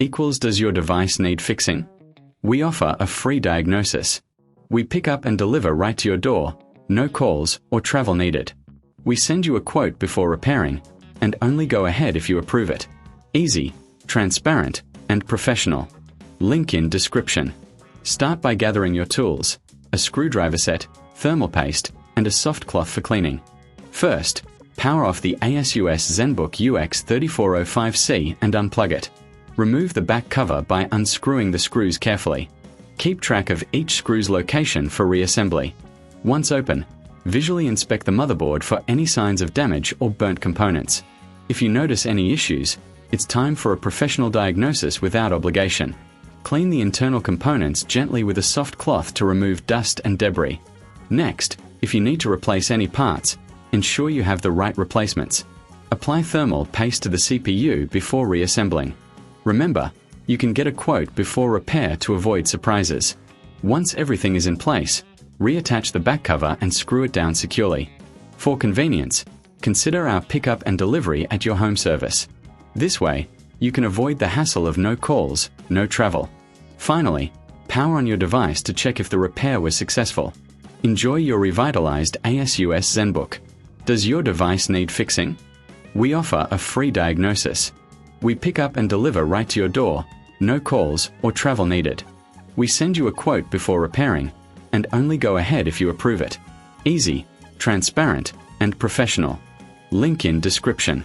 equals does your device need fixing? We offer a free diagnosis. We pick up and deliver right to your door, no calls or travel needed. We send you a quote before repairing, and only go ahead if you approve it. Easy, transparent, and professional. Link in description. Start by gathering your tools, a screwdriver set, thermal paste, and a soft cloth for cleaning. First, power off the Asus ZenBook UX3405C and unplug it. Remove the back cover by unscrewing the screws carefully. Keep track of each screw's location for reassembly. Once open, visually inspect the motherboard for any signs of damage or burnt components. If you notice any issues, it's time for a professional diagnosis without obligation. Clean the internal components gently with a soft cloth to remove dust and debris. Next, if you need to replace any parts, ensure you have the right replacements. Apply thermal paste to the CPU before reassembling. Remember, you can get a quote before repair to avoid surprises. Once everything is in place, reattach the back cover and screw it down securely. For convenience, consider our pickup and delivery at your home service. This way, you can avoid the hassle of no calls, no travel. Finally, power on your device to check if the repair was successful. Enjoy your revitalized Asus ZenBook. Does your device need fixing? We offer a free diagnosis. We pick up and deliver right to your door, no calls or travel needed. We send you a quote before repairing, and only go ahead if you approve it. Easy, transparent, and professional. Link in description.